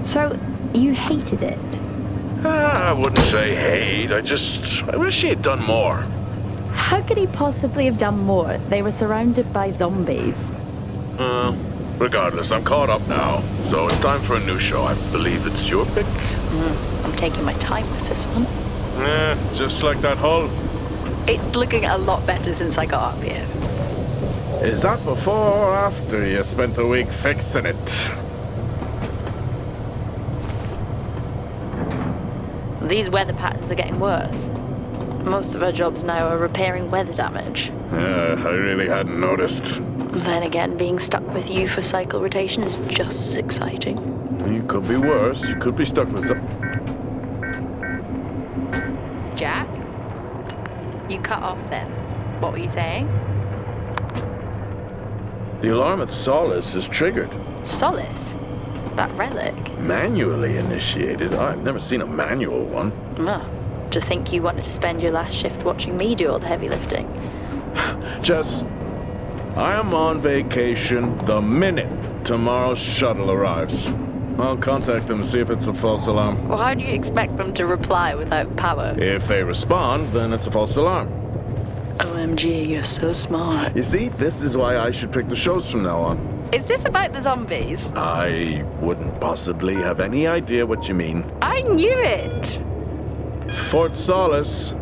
So, you hated it? I wouldn't say hate, I wish he had done more. How could he possibly have done more? They were surrounded by zombies. Regardless, I'm caught up now, so it's time for a new show. I believe it's your pick? I'm taking my time with this one. Just like that hull. It's looking a lot better since I got up here. Is that before or after you spent a week fixing it? These weather patterns are getting worse. Most of our jobs now are repairing weather damage. Yeah, I really hadn't noticed. Then again, being stuck with you for cycle rotation is just as exciting. You could be worse. You could be stuck with some... Jack? You cut off then. What were you saying? The alarm at Solis is triggered. Solis? That relic? Manually initiated? I've never seen a manual one. To think you wanted to spend your last shift watching me do all the heavy lifting. Jess, I am on vacation the minute tomorrow's shuttle arrives. I'll contact them and see if it's a false alarm. Well, how do you expect them to reply without power? If they respond, then it's a false alarm. OMG, you're so smart. You see, this is why I should pick the shows from now on. Is this about the zombies? I wouldn't possibly have any idea what you mean. I knew it! Fort Solis.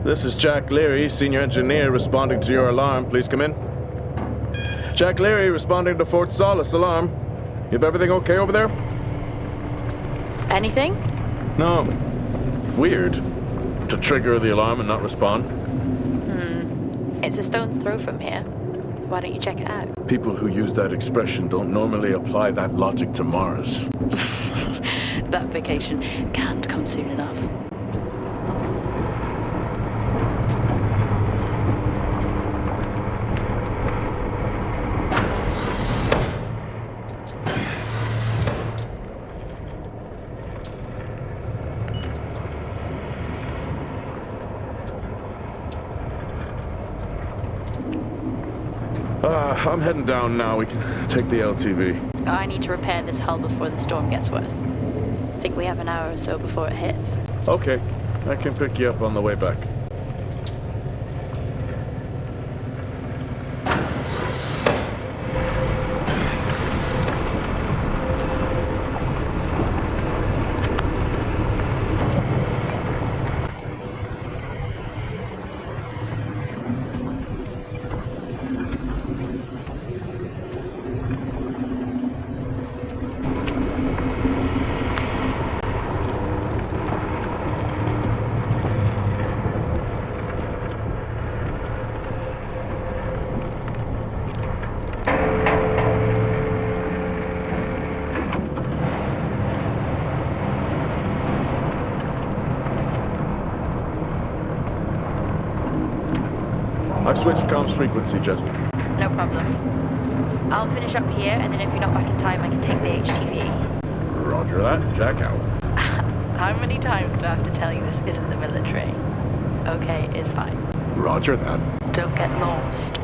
This is Jack Leary, senior engineer, responding to your alarm. Please come in. Jack Leary, responding to Fort Solis alarm. You have everything okay over there? Anything? No. Weird. To trigger the alarm and not respond. It's a stone's throw from here. Why don't you check it out? People who use that expression don't normally apply that logic to Mars. That vacation can't come soon enough. I'm heading down now. We can take the LTV. I need to repair this hull before the storm gets worse. I think we have an hour or so before it hits. Okay. I can pick you up on the way back. I've switched comms frequency, Jess. No problem. I'll finish up here, and then if you're not back in time, I can take the HTV. Roger that. Jack out. How many times do I have to tell you this isn't the military? Okay, it's fine. Roger that. Don't get lost.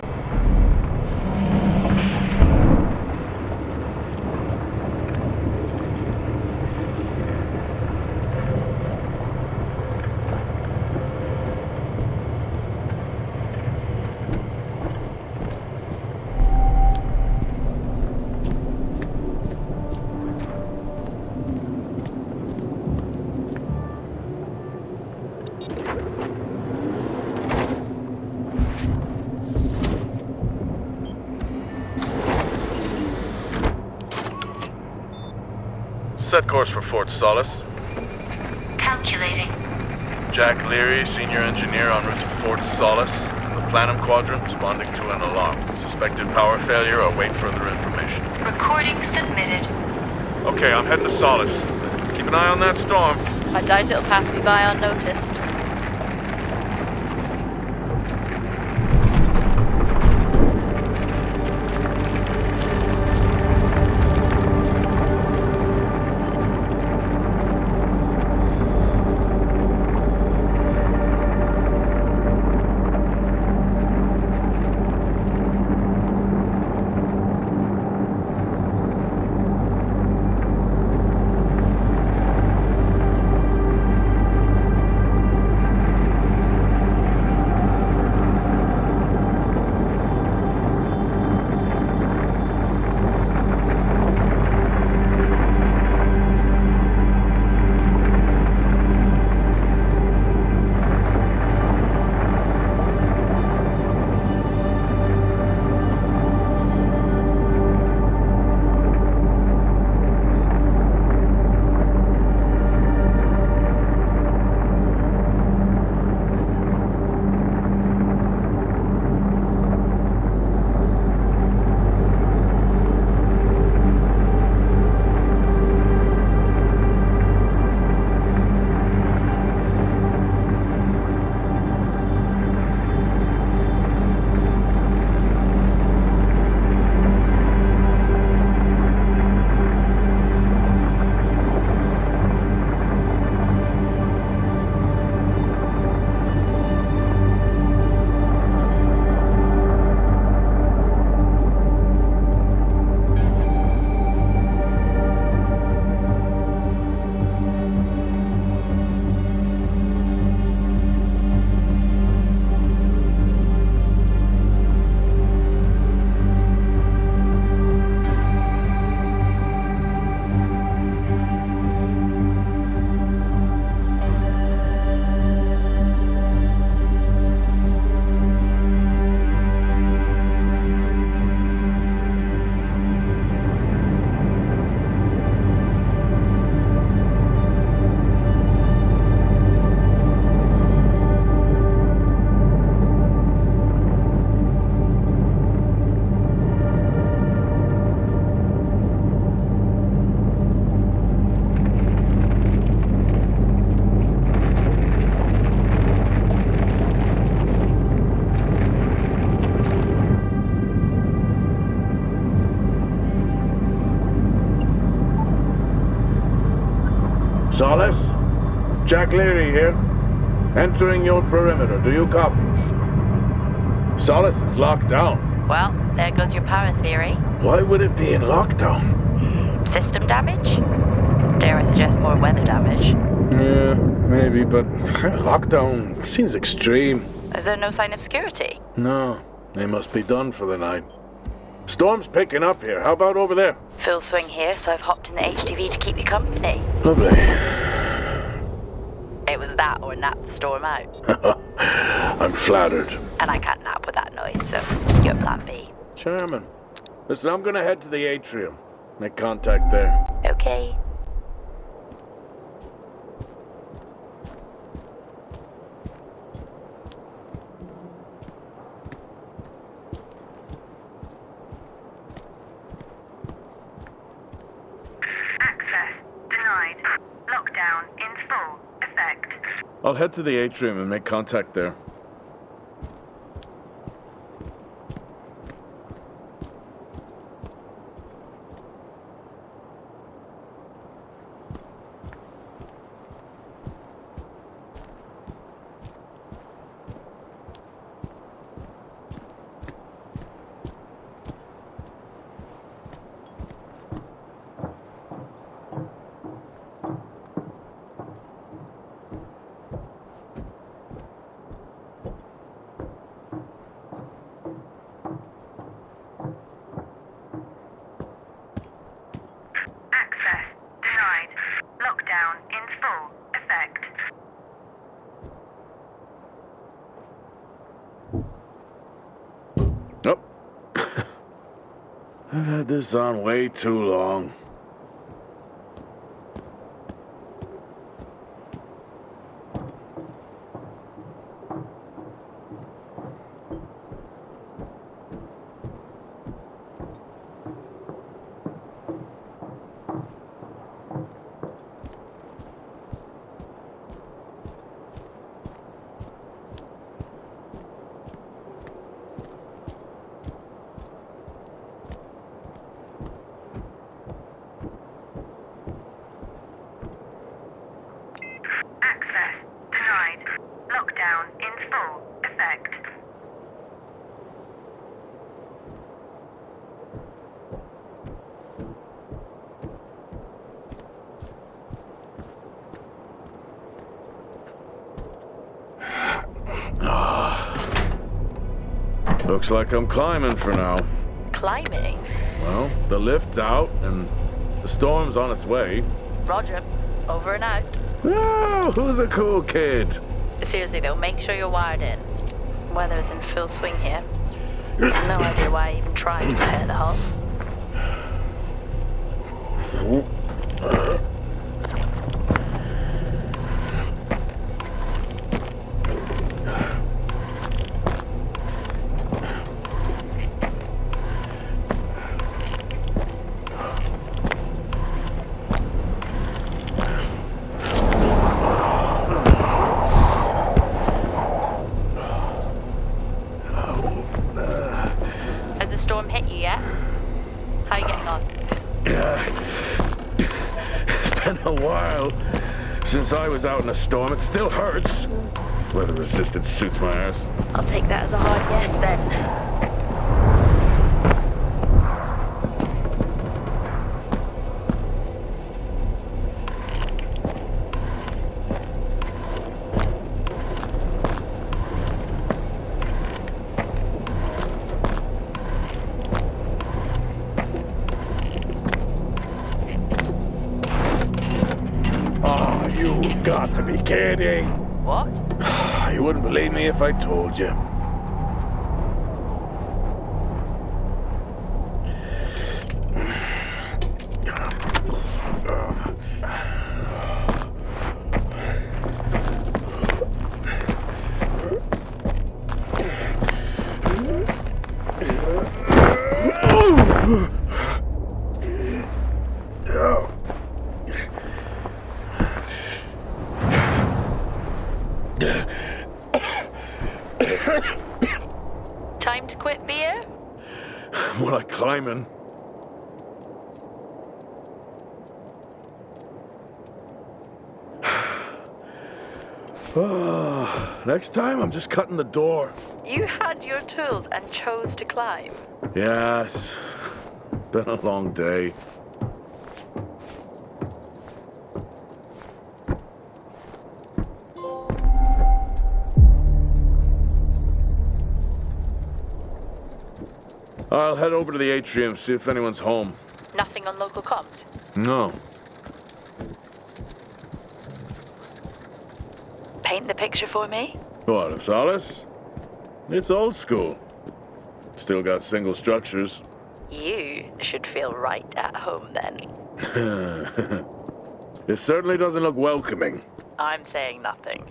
Set course for Fort Solis. Calculating. Jack Leary, senior engineer en route to Fort Solis. The Planum Quadrant responding to an alarm. Suspected power failure. Await further information. Recording submitted. Okay, I'm heading to Solis. Keep an eye on that storm. I doubt it'll pass me by unnoticed. Solis? Jack Leary here. Entering your perimeter. Do you copy? Solis is locked down. Well, there goes your power theory. Why would it be in lockdown? System damage? Dare I suggest more weather damage? Yeah, maybe, but lockdown seems extreme. Is there no sign of security? No, they must be done for the night. Storm's picking up here. How about over there? Full swing here, so I've hopped in the HTV to keep you company. Lovely. It was that or nap the storm out. I'm flattered. And I can't nap with that noise, so you're plan B. Chairman. Listen, I'm gonna head to the atrium. Make contact there. Okay. Access denied. Lockdown in full effect. I'll head to the atrium and make contact there. I've had this on way too long. Looks like I'm climbing for now. Climbing? Well, the lift's out and the storm's on its way. Roger. Over and out. Oh, who's a cool kid? Seriously though, make sure you're wired in. Weather's in full swing here. No idea why I even tried to repair the hull. Has the storm hit you yet? How are you getting on? It's been a while since I was out in a storm. It still hurts. Weather resistant suits my ass. I'll take that as a hard yes then. Oh, you've got to be kidding. What? You wouldn't believe me if I told you. Time to quit beer? More like climbing. Next time, I'm just cutting the door. You had your tools and chose to climb. Yes. Been a long day. I'll head over to the atrium, see if anyone's home. Nothing on local comms? No. Paint the picture for me? What, of Solis? It's old school. Still got single structures. You should feel right at home then. It certainly doesn't look welcoming. I'm saying nothing.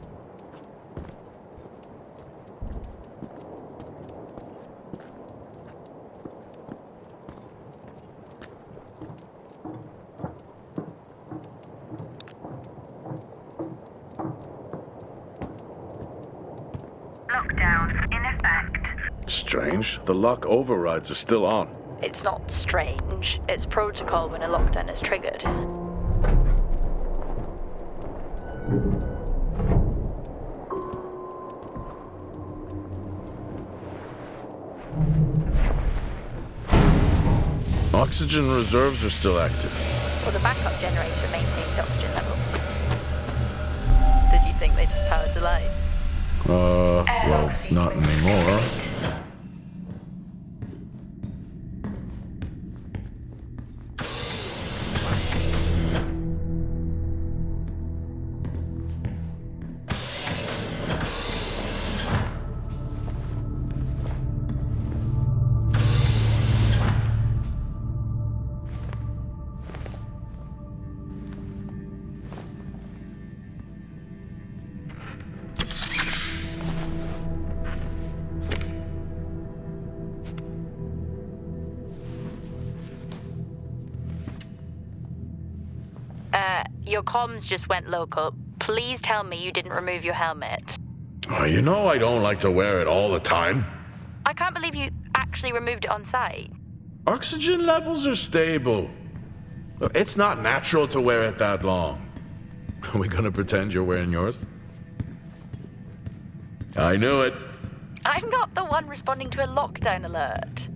Lockdown in effect. Strange. The lock overrides are still on. It's not strange. It's protocol when a lockdown is triggered. Oxygen reserves are still active. Well, the backup generator maintains the oxygen level. Did you think they just powered the lights? Well, not anymore. Your comms just went local. Please tell me you didn't remove your helmet. Oh, you know I don't like to wear it all the time. I can't believe you actually removed it on site. Oxygen levels are stable. It's not natural to wear it that long. Are we gonna pretend you're wearing yours? I knew it. I'm not the one responding to a lockdown alert.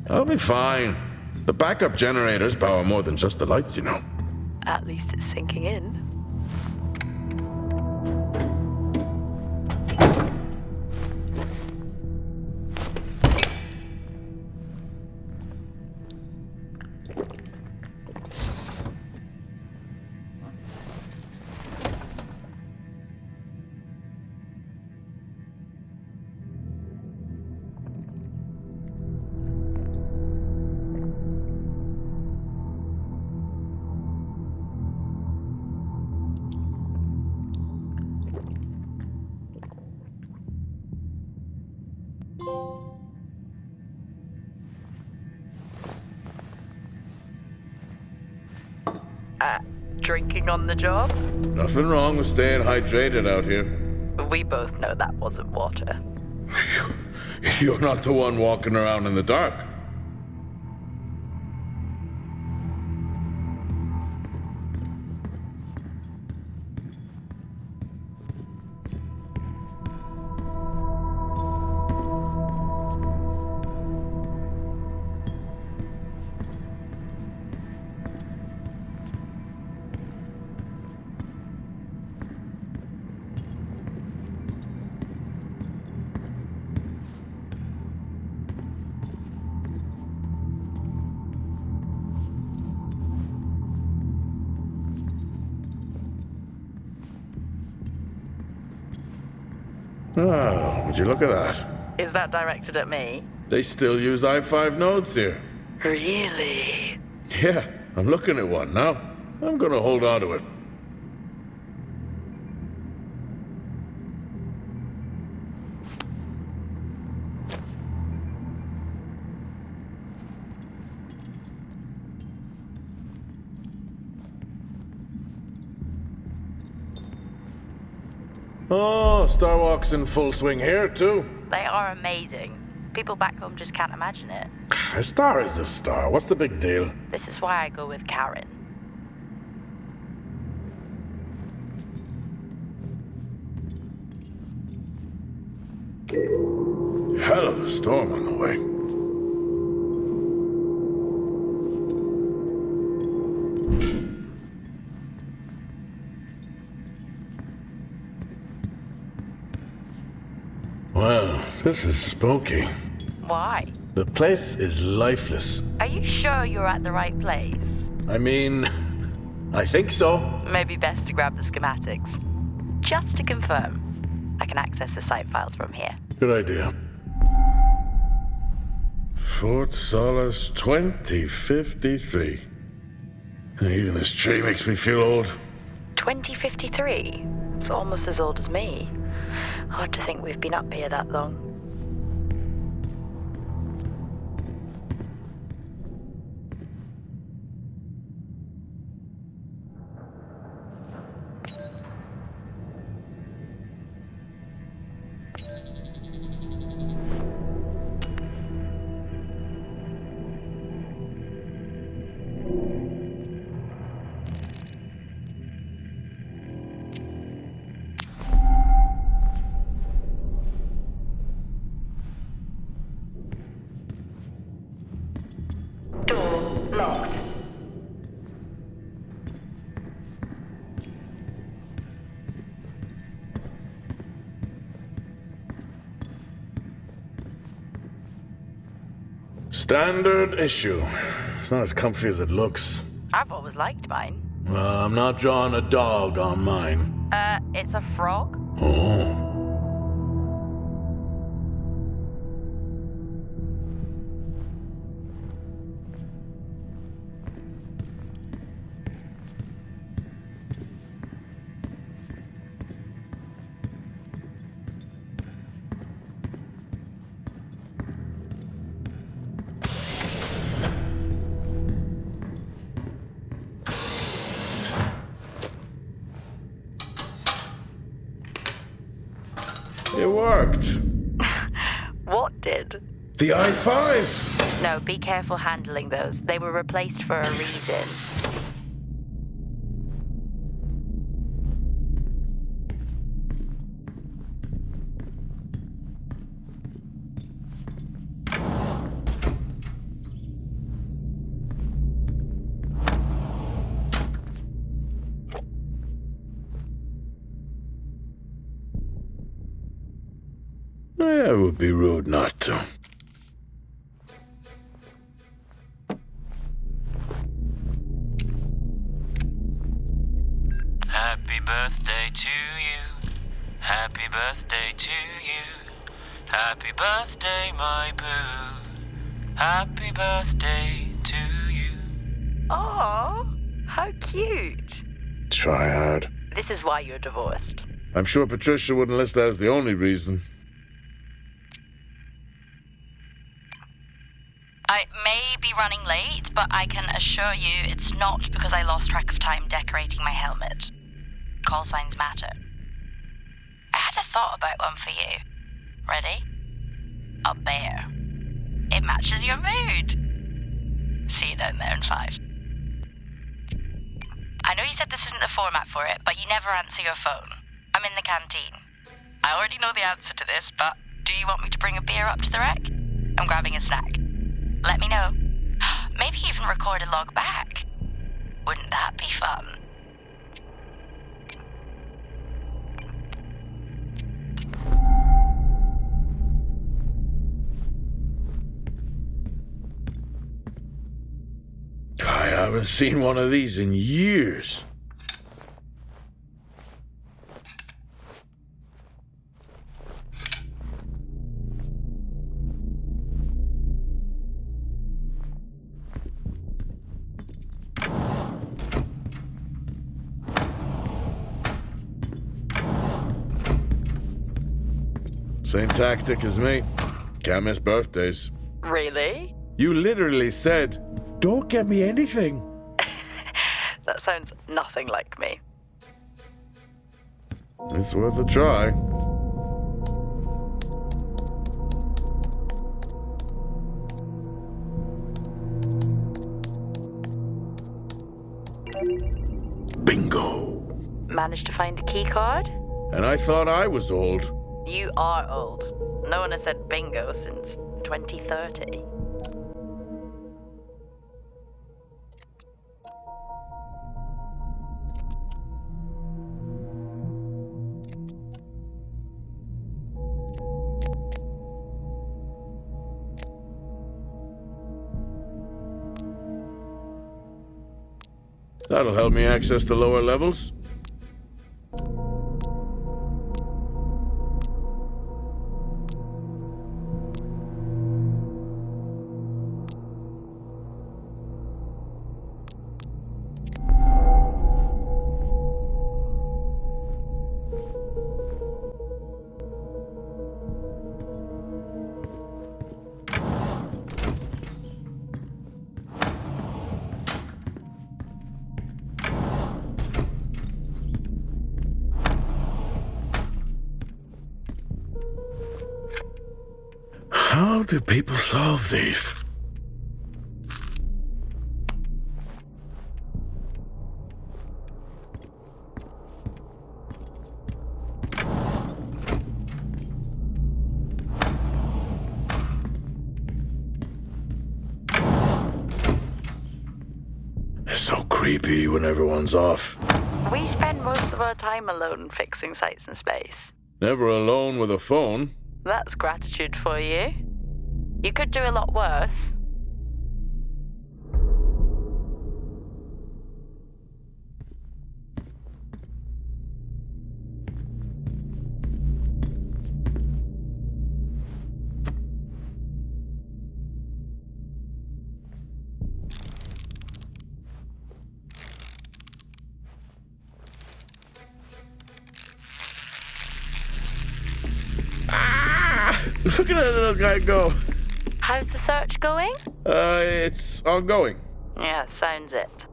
I'll be fine. The backup generators power more than just the lights, you know. At least it's sinking in. Drinking on the job? Nothing wrong with staying hydrated out here. We both know that wasn't water. You're not the one walking around in the dark. Oh, would you look at that? Is that directed at me? They still use i5 nodes here. Really? Yeah, I'm looking at one now. I'm gonna hold on to it. Oh, Starwalk's in full swing here, too. They are amazing. People back home just can't imagine it. A star is a star. What's the big deal? This is why I go with Karen. Hell of a storm on the way. Well, this is spooky. Why? The place is lifeless. Are you sure you're at the right place? I mean, I think so. Maybe best to grab the schematics. Just to confirm, I can access the site files from here. Good idea. Fort Solis 2053. Even this tree makes me feel old. 2053? It's almost as old as me. Hard to think we've been up here that long. Locked. Standard issue. It's not as comfy as it looks. I've always liked mine. Well, I'm not drawing a dog on mine. It's a frog? Oh. It worked. What did? The i5! No, be careful handling those. They were replaced for a reason. Yeah, it would be rude not to. Happy birthday to you. Happy birthday to you. Happy birthday, my boo. Happy birthday to you. Aw, how cute. Try hard. This is why you're divorced. I'm sure Patricia wouldn't list that as the only reason. I may be running late, but I can assure you it's not because I lost track of time decorating my helmet. Call signs matter. I had a thought about one for you. Ready? A bear. It matches your mood. See you down there in 5. I know you said this isn't the format for it, but you never answer your phone. I'm in the canteen. I already know the answer to this, but do you want me to bring a beer up to the wreck? I'm grabbing a snack. Let me know. Maybe even record a log back. Wouldn't that be fun? I haven't seen one of these in years. Same tactic as me. Can't miss birthdays. Really? You literally said, "Don't get me anything." That sounds nothing like me. It's worth a try. Bingo. Managed to find a key card? And I thought I was old. You are old. No one has said bingo since 2030. That'll help me access the lower levels. How do people solve these? It's so creepy when everyone's off. We spend most of our time alone fixing sites in space. Never alone with a phone. That's gratitude for you. You could do a lot worse. Look at that little guy go. How's the search going? It's ongoing. Yeah, sounds it.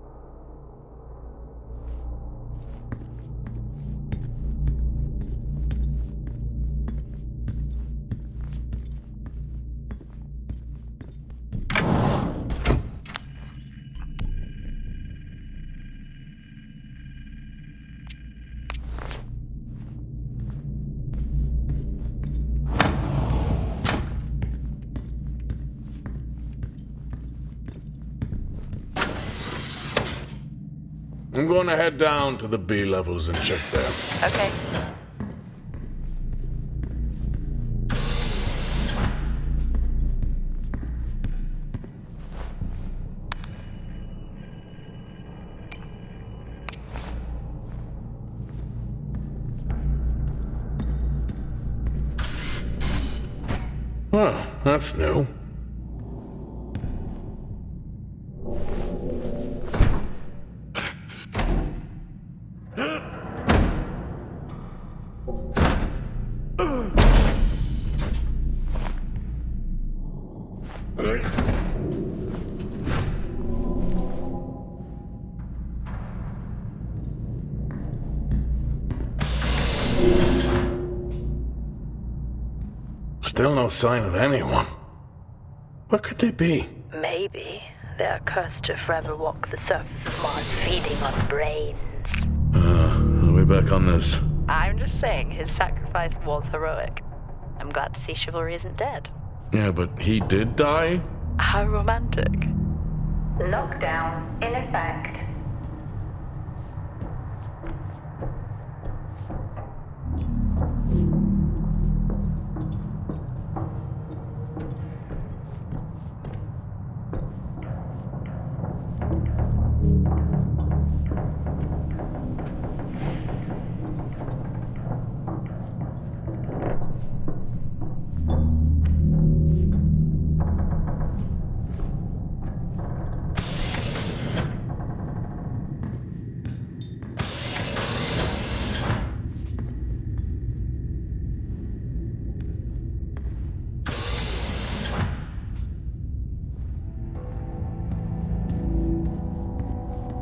I'm going to head down to the B levels and check there. Okay. Well, that's new. Still no sign of anyone. Where could they be? Maybe they're cursed to forever walk the surface of Mars, feeding on brains. Are we back on this? I'm just saying his sacrifice was heroic. I'm glad to see chivalry isn't dead. Yeah, but he did die? How romantic. Lockdown in effect.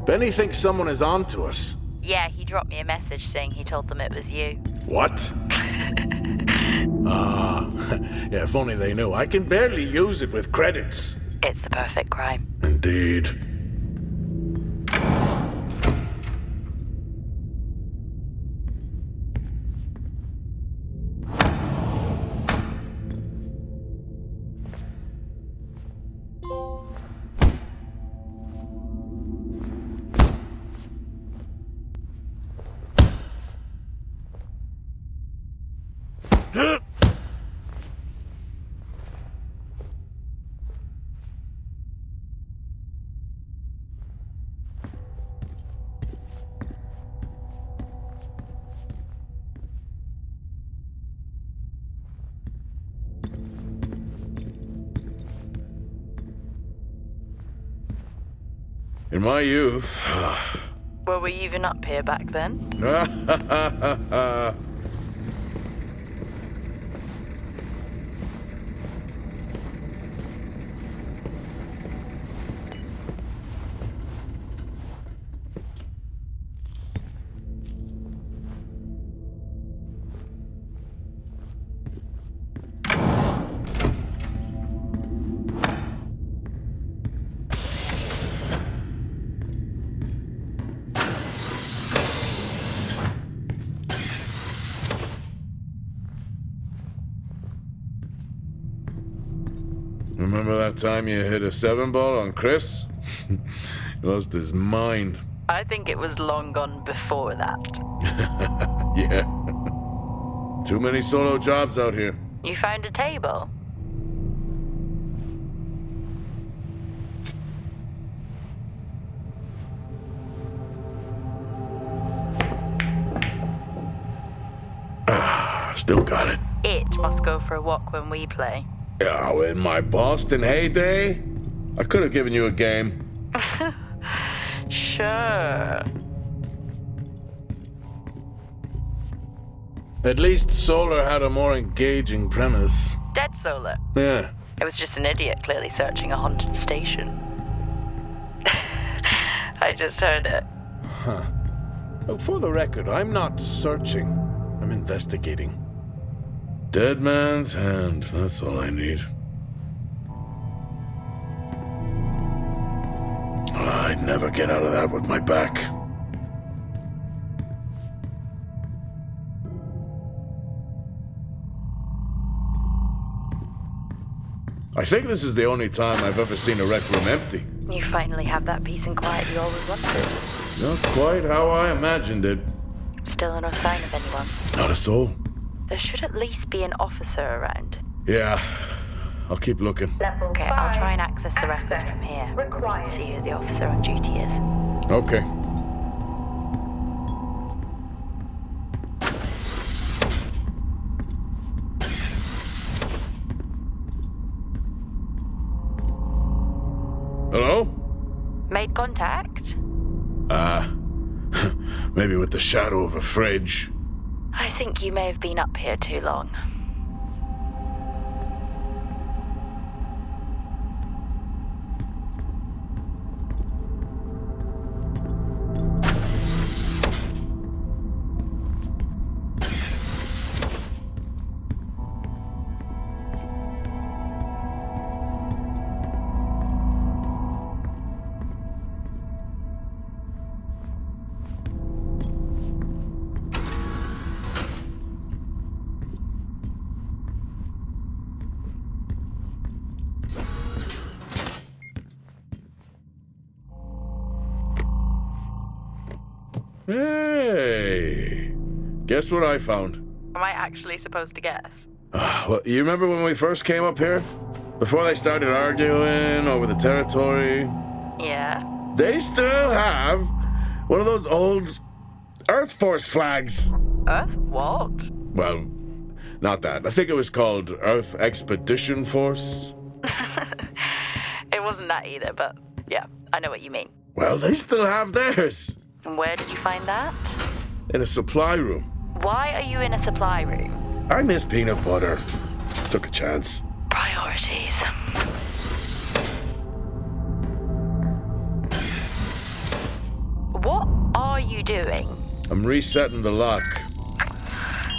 Benny thinks someone is on to us. Yeah, he dropped me a message saying he told them it was you. What? Yeah, if only they knew. I can barely use it with credits. It's the perfect crime. Indeed. In my youth... Were we even up here back then? Remember that time you hit a 7-ball on Chris? He lost his mind. I think it was long gone before that. Yeah. Too many solo jobs out here. You found a table? Still got it. It must go for a walk when we play. Oh, in my Boston heyday? I could have given you a game. Sure. At least Solar had a more engaging premise. Dead Solar. Yeah. It was just an idiot clearly searching a haunted station. I just heard it. Huh. Well, for the record, I'm not searching. I'm investigating. Dead man's hand. That's all I need. I'd never get out of that with my back. I think this is the only time I've ever seen a rec room empty. You finally have that peace and quiet you always wanted. Not quite how I imagined it. Still no sign of anyone. Not a soul. There should at least be an officer around. Yeah, I'll keep looking. Okay, I'll try and access the records from here. See who the officer on duty is. Okay. Hello? Made contact? Maybe with the shadow of a fridge. I think you may have been up here too long. Hey, guess what I found? Am I actually supposed to guess? Well, you remember when we first came up here? Before they started arguing over the territory? Yeah. They still have one of those old Earth Force flags. Earth what? Well, not that. I think it was called Earth Expedition Force. It wasn't that either, but yeah, I know what you mean. Well, they still have theirs. And where did you find that? In a supply room. Why are you in a supply room? I miss peanut butter. Took a chance. Priorities. What are you doing? I'm resetting the lock.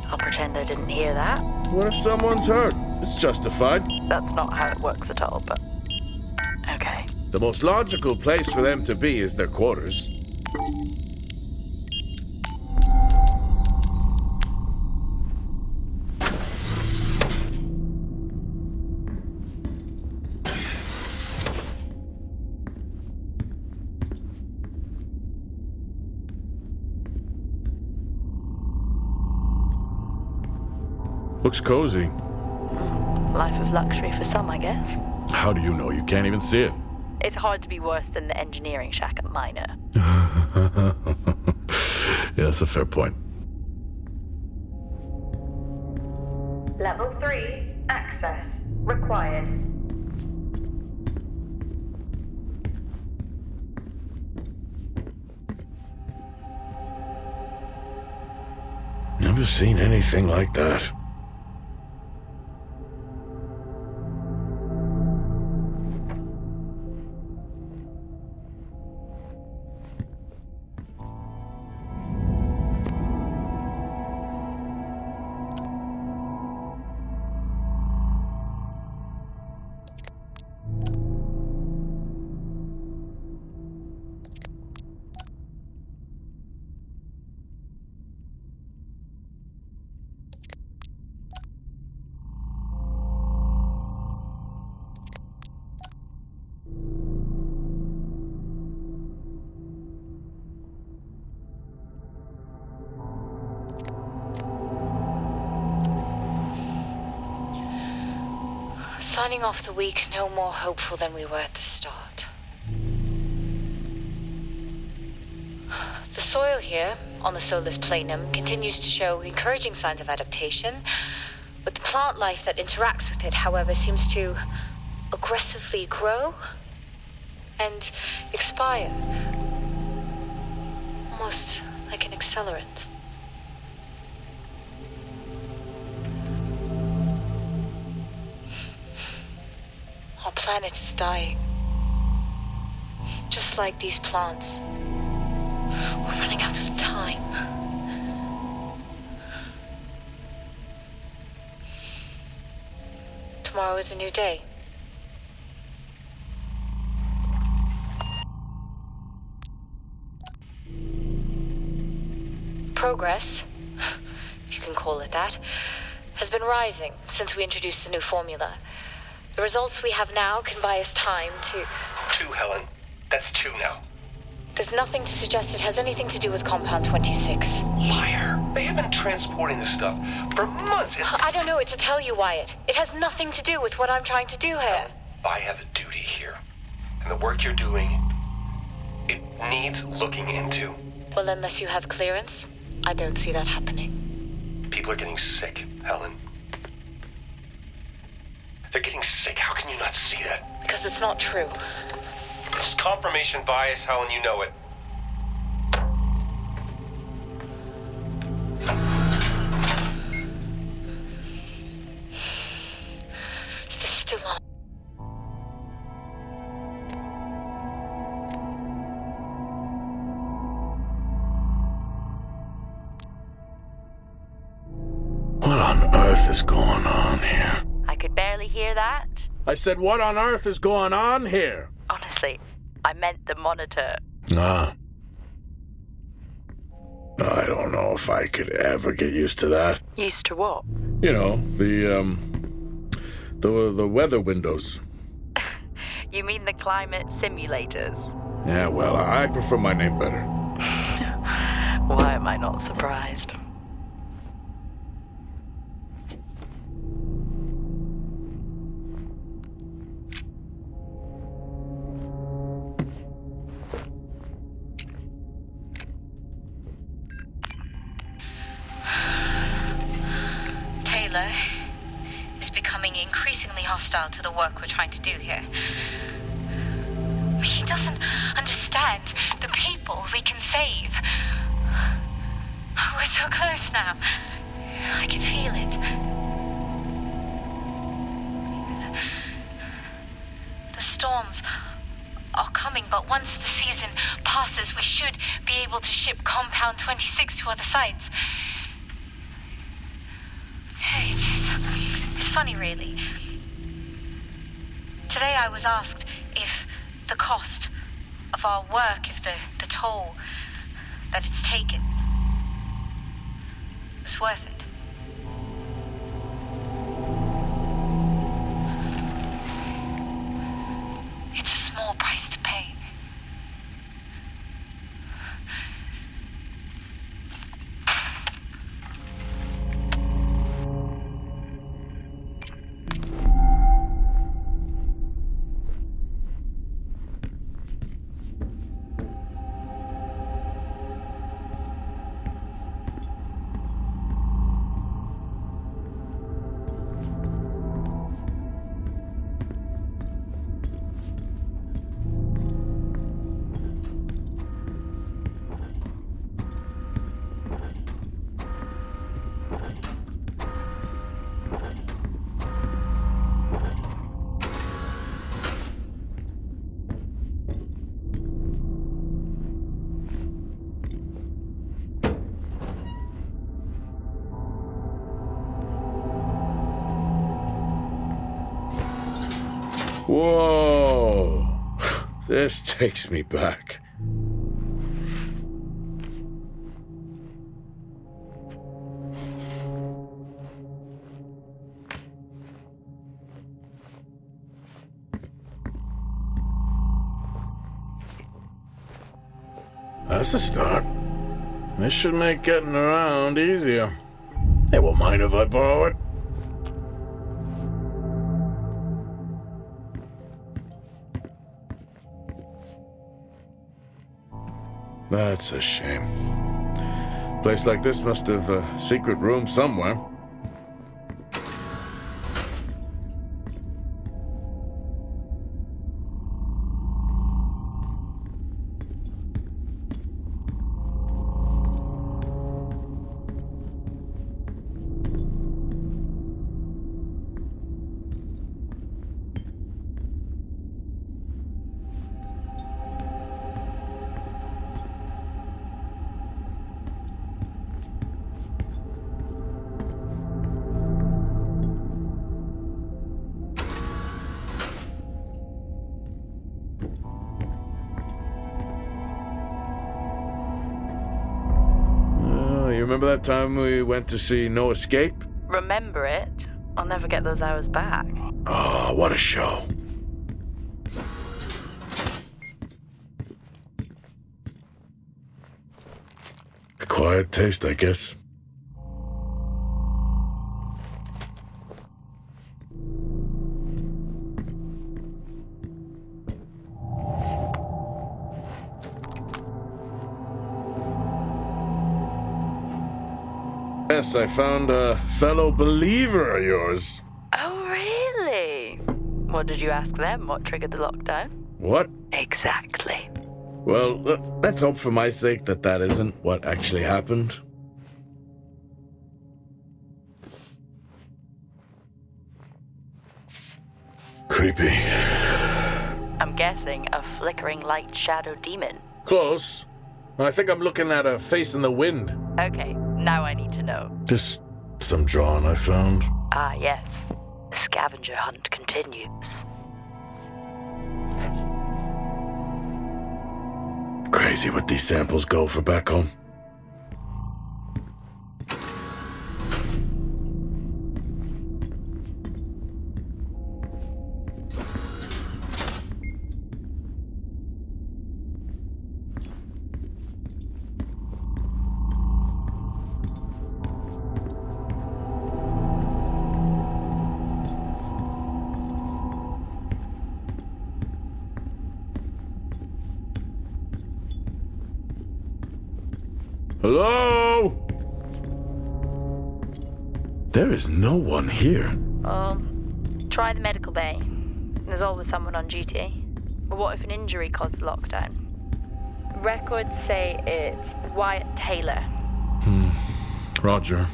I'll pretend I didn't hear that. What if someone's hurt? It's justified. That's not how it works at all, but... Okay. The most logical place for them to be is their quarters. Looks cozy. Life of luxury for some, I guess. How do you know? You can't even see it. It's hard to be worse than the engineering shack at Minor. Yeah, that's a fair point. Level 3, access required. Never seen anything like that. Signing off the week no more hopeful than we were at the start. The soil here, on the Solis Planum, continues to show encouraging signs of adaptation, but the plant life that interacts with it, however, seems to aggressively grow and expire. Almost like an accelerant. Our planet is dying. Just like these plants. We're running out of time. Tomorrow is a new day. Progress, if you can call it that, has been rising since we introduced the new formula. The results we have now can buy us time to... 2, Helen. That's 2 now. There's nothing to suggest it has anything to do with Compound 26. Liar. They have been transporting this stuff for months. I don't know what to tell you, Wyatt. It has nothing to do with what I'm trying to do here. I have a duty here. And the work you're doing, it needs looking into. Well, unless you have clearance, I don't see that happening. People are getting sick, Helen. They're getting sick. How can you not see that? Because it's not true. It's confirmation bias, Helen. You know it. Is this still on? What on earth is going on here? I could barely hear that. I said, what on earth is going on here? Honestly, I meant the monitor. Ah. I don't know if I could ever get used to that. Used to what? You know, the weather windows. You mean the climate simulators? Yeah, well, I prefer my name better. Why am I not surprised? Taylor is becoming increasingly hostile to the work we're trying to do here. He doesn't understand the people we can save. We're so close now. I can feel it. The storms are coming, but once the season passes, we should be able to ship Compound 26 to other sites. It's funny, really. Today I was asked if the cost of our work, if the toll that it's taken was worth it. It's a small price to pay. Whoa! This takes me back. That's a start. This should make getting around easier. They won't mind if I borrow it. That's a shame. Place like this must have a secret room somewhere. Remember that time we went to see No Escape? Remember it? I'll never get those hours back. Oh, what a show. Acquired taste, I guess. Yes, I found a fellow believer of yours. Oh, really? What did you ask them? What triggered the lockdown? What? Exactly. Well, let's hope for my sake that that isn't what actually happened. Creepy. I'm guessing a flickering light shadow demon. Close. I think I'm looking at a face in the wind. Okay, now I need to know. Just some drawing I found. Ah, yes. The scavenger hunt continues. Crazy what these samples go for back home. Hello? There is no one here. Try the medical bay. There's always someone on duty. But what if an injury caused the lockdown? Records say it's Wyatt Taylor. Roger.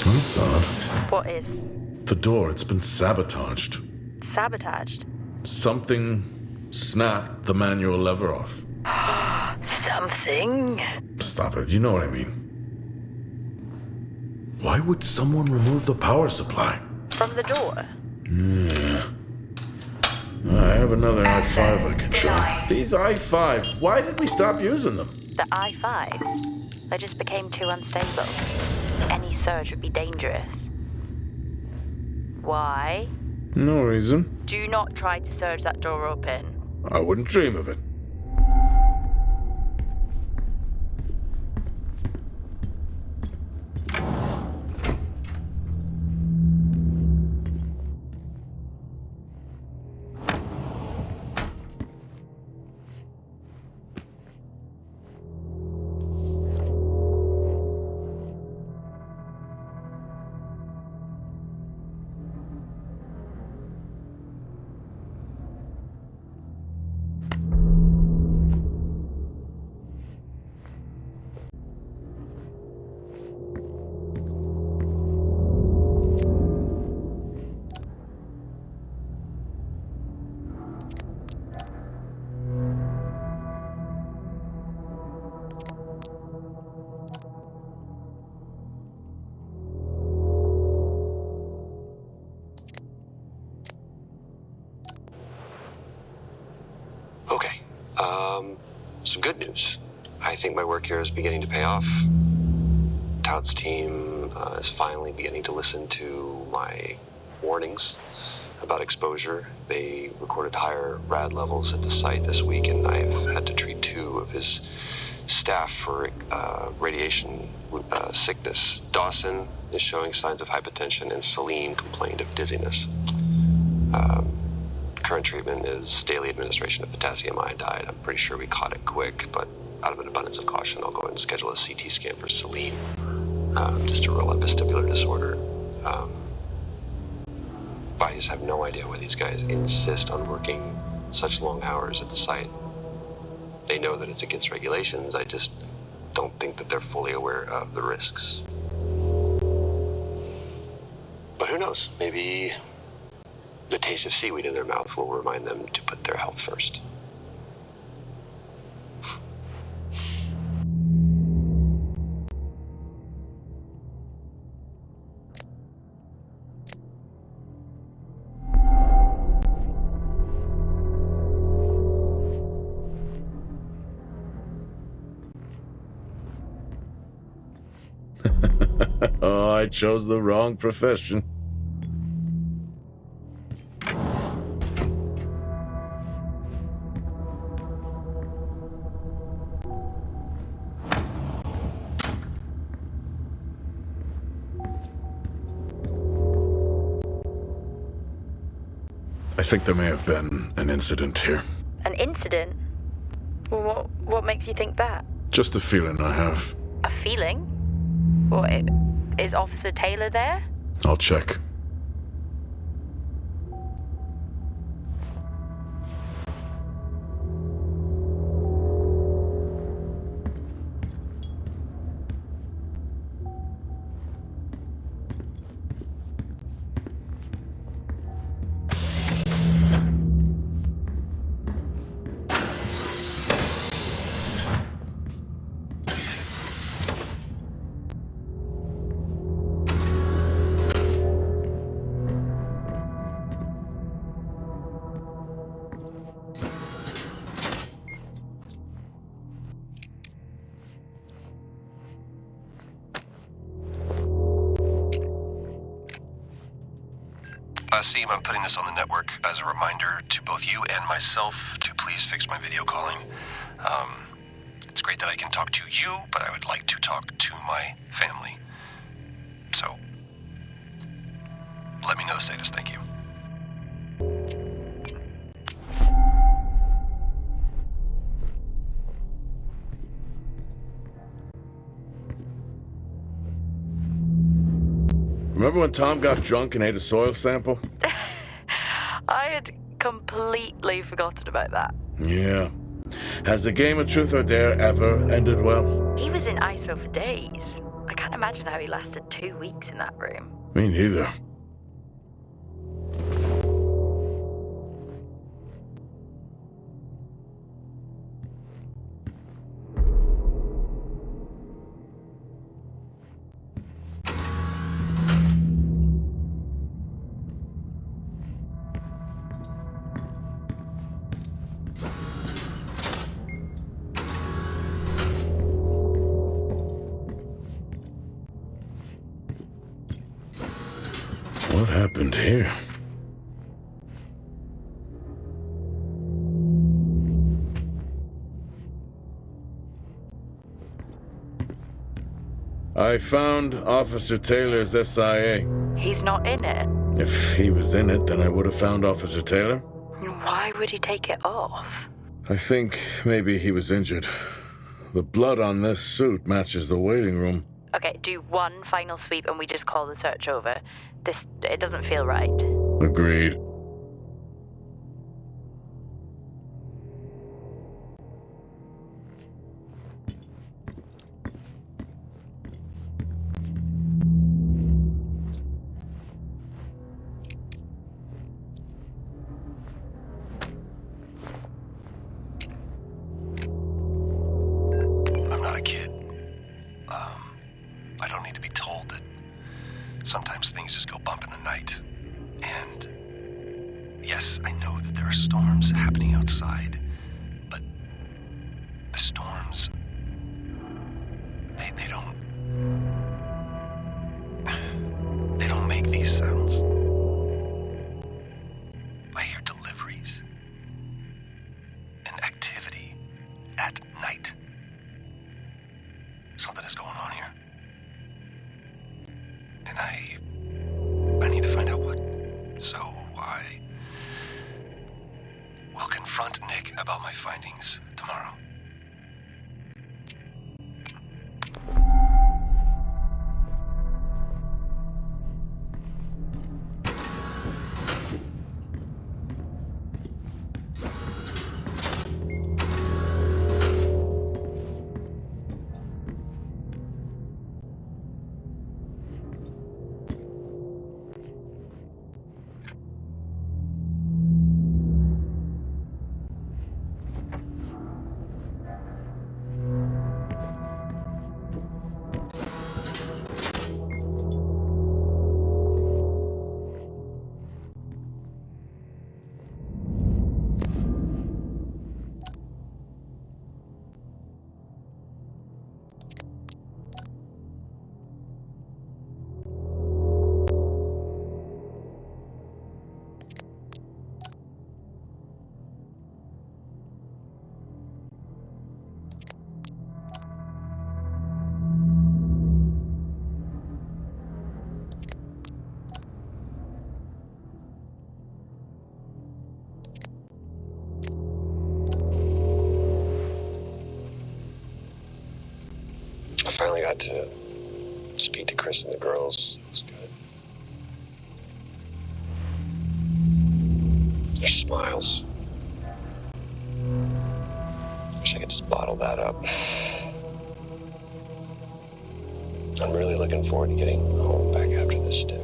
That's odd. What is? The door, it's been sabotaged. Sabotaged? Something snapped the manual lever off. Something? Stop it, you know what I mean. Why would someone remove the power supply? From the door? Yeah. I have another i5 I can show. These i5s, why did we stop using them? The i5s? They just became too unstable. Any surge would be dangerous. Why? No reason. Do not try to surge that door open. I wouldn't dream of it. Okay, some good news. I think my work here is beginning to pay off. Tout's team is finally beginning to listen to my warnings about exposure. They recorded higher rad levels at the site this week, and I've had to treat 2 of his staff for radiation sickness. Dawson is showing signs of hypotension, and Celine complained of dizziness. Current treatment is daily administration of potassium iodide. I'm pretty sure we caught it quick, but out of an abundance of caution, I'll go ahead and schedule a CT scan for Celine, just to rule out vestibular disorder. But I just have no idea why these guys insist on working such long hours at the site. They know that it's against regulations. I just don't think that they're fully aware of the risks. But who knows? Maybe the taste of seaweed in their mouth will remind them to put their health first. Oh, I chose the wrong profession. I think there may have been an incident here. An incident? Well, what makes you think that? Just a feeling I have. A feeling? Well, is Officer Taylor there? I'll check. Seem, I'm putting this on the network as a reminder to both you and myself to please fix my video calling. It's great that I can talk to you, but I would like to talk to my family. So, let me know the status. Thank you. Remember when Tom got drunk and ate a soil sample? I had completely forgotten about that. Yeah. Has the game of truth or dare ever ended well? He was in ISO for days. I can't imagine how he lasted 2 weeks in that room. Me neither. What happened here? I found Officer Taylor's SIA. He's not in it. If he was in it, then I would have found Officer Taylor. Why would he take it off? I think maybe he was injured. The blood on this suit matches the waiting room. Okay, do one final sweep and we just call the search over. It doesn't feel right. Agreed. I'm not a kid. I don't need to be told that sometimes things just go bump in the night. And yes, I know that there are storms happening outside, but the storms, they don't make these sounds. I hear deliveries and activity at night. Something is going on here. And I need to find out what. So I will confront Nick about my findings tomorrow. got to speak to Chris and the girls. It was good. Their smiles. Wish I could just bottle that up. I'm really looking forward to getting home back after this stint.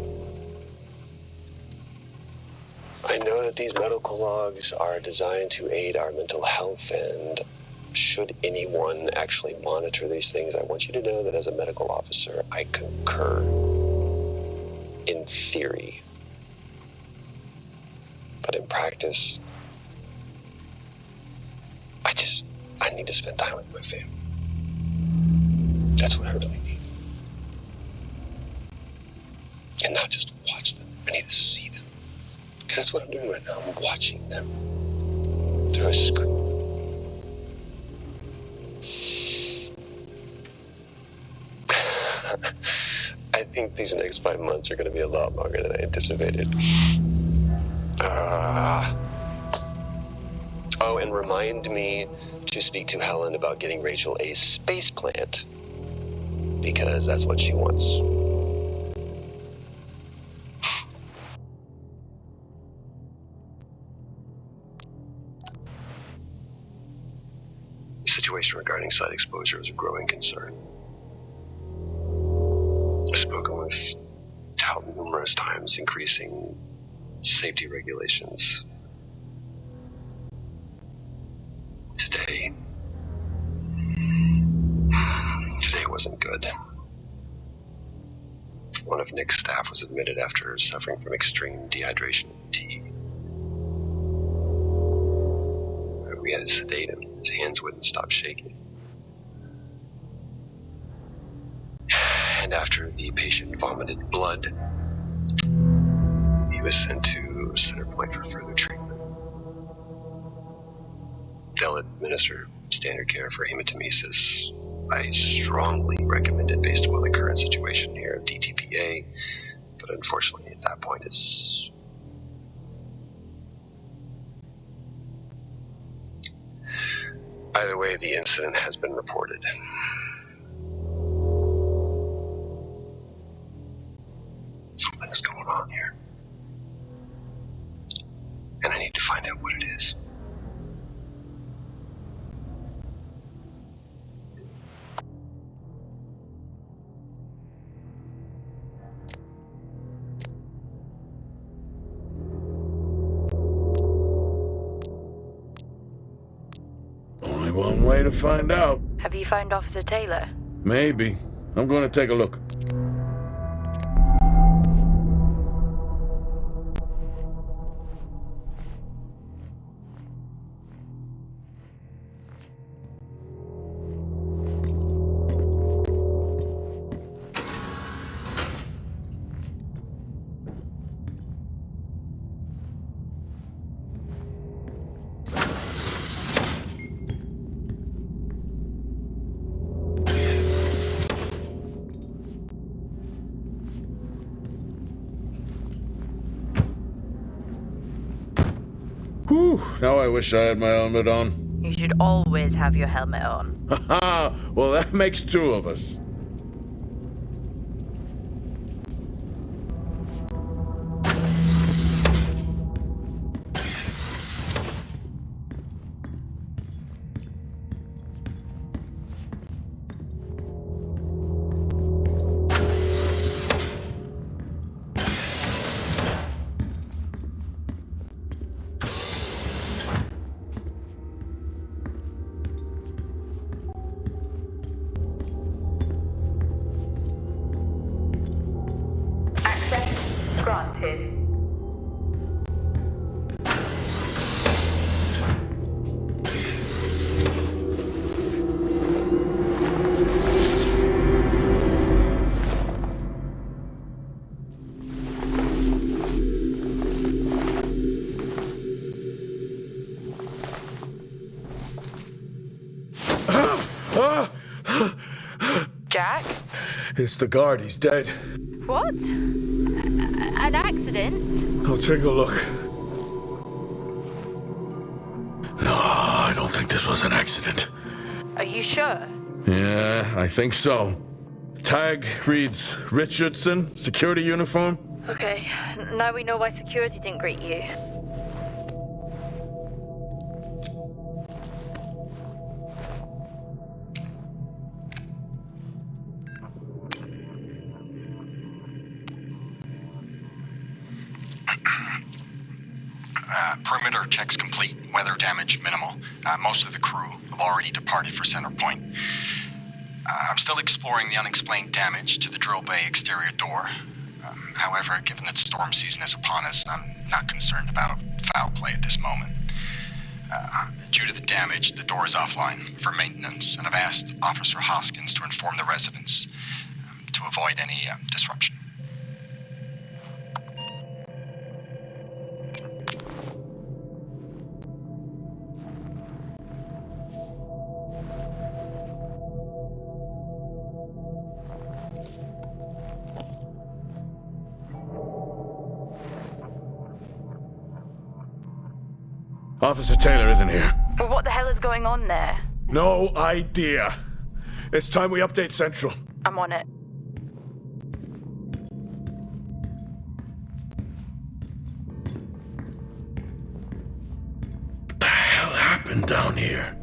I know that these medical logs are designed to aid our mental health, and should anyone actually monitor these things, I want you to know that as a medical officer, I concur. In theory. But in practice, I need to spend time with my family. That's what I really need. And not just watch them. I need to see them. Because that's what I'm doing right now. I'm watching them through a screen. I think these next 5 months are going to be a lot longer than I anticipated. Oh, and remind me to speak to Helen about getting Rachel a space plant. Because that's what she wants. The situation regarding site exposure is a growing concern. I've spoken with Tout numerous times, increasing safety regulations. Today wasn't good. One of Nick's staff was admitted after suffering from extreme dehydration and fatigue. We had to sedate him. His hands wouldn't stop shaking. And after the patient vomited blood, he was sent to Center Point for further treatment. They'll administer standard care for hematemesis. I strongly recommend it based upon the current situation here of DTPA, but unfortunately at that point it's... Either way, the incident has been reported. Something's going on here. And I need to find out what it is. Only one way to find out. Have you found Officer Taylor? Maybe. I'm going to take a look. Whew, now I wish I had my helmet on. You should always have your helmet on. Haha, well that makes two of us. Granted. Jack? It's the guard, he's dead. What? An accident? I'll take a look. No, I don't think this was an accident. Are you sure? Yeah, I think so. Tag reads Richardson, security uniform. Okay, now we know why security didn't greet you. Perimeter checks complete. Weather damage minimal. Most of the crew have already departed for Center Point. I'm still exploring the unexplained damage to the drill bay exterior door. However, given that storm season is upon us, I'm not concerned about foul play at this moment. Due to the damage, the door is offline for maintenance, and I've asked Officer Hoskins to inform the residents to avoid any disruption. Officer Taylor isn't here. But what the hell is going on there? No idea. It's time we update Central. I'm on it. What the hell happened down here?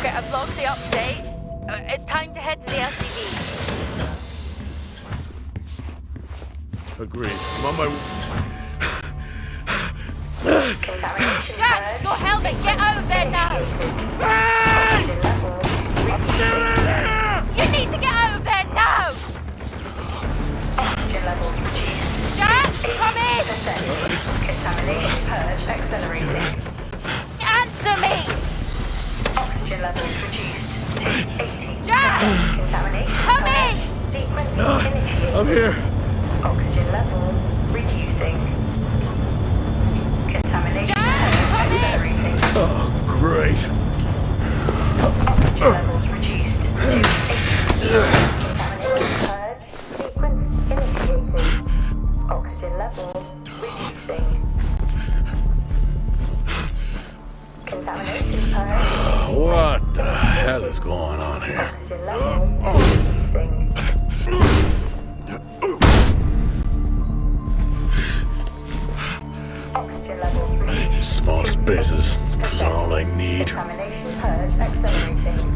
I've logged the update. It's time to head to the LCD. Agreed. I'm on my... Jack, your helmet, get over there now! You need to get over there now! Oxygen levels reduced. Jack, come in! Contamination purge accelerating. Answer me! Oxygen levels reduced to 80. Jack! Contamination Come in! sequence initiated. I'm here. Oxygen levels reducing. Contamination Jack, purge come in! accelerating. Oh, great. Oxygen levels reduced to 80. Contamination purge sequence initiated. Oxygen levels reducing. Contamination purge. What the hell is going on here? Oxygen levels reducing. Oxygen levels reduced. Small spaces. This is all I need. Contamination purge accelerating.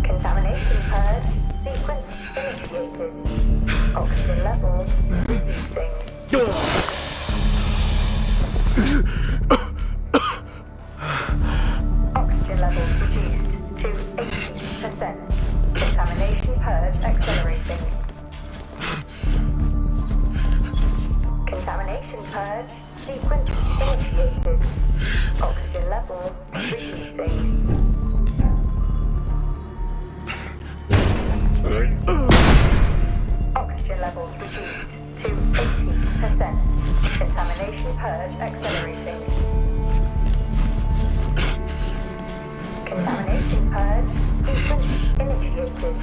Contamination purge sequence initiated. Oxygen levels reducing. Oxygen levels reduced to 80%. Contamination purge accelerating. Contamination purge sequence initiated. Oxygen levels reducing. Oxygen levels reduced to 80%. Contamination purge accelerating. Contamination purge sequence initiated.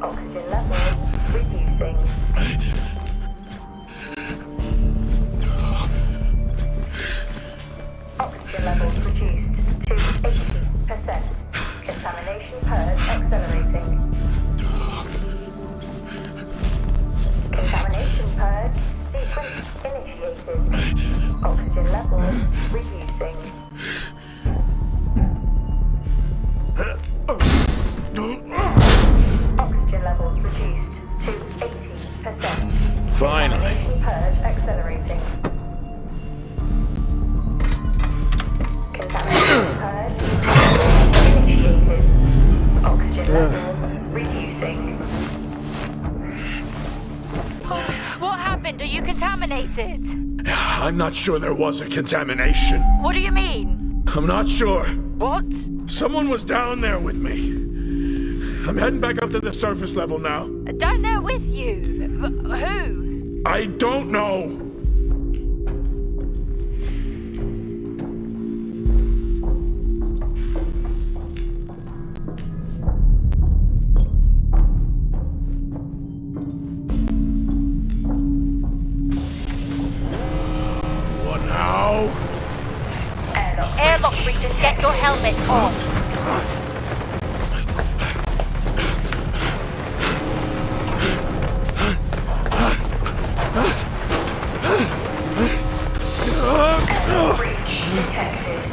Oxygen levels reducing. Oxygen levels reduced to 80%. Contamination purge accelerating. Contamination purge sequence initiated. Oxygen levels reducing. Oxygen levels reduced to 80%. Finally. Contamination purge accelerating. Contamination purge initiated. Oxygen levels reducing. What happened? Are you contaminated? I'm not sure there was a contamination. What do you mean? I'm not sure. What? Someone was down there with me. I'm heading back up to the surface level now. Down there with you? Who? I don't know. Just get your helmet on. Breach detected.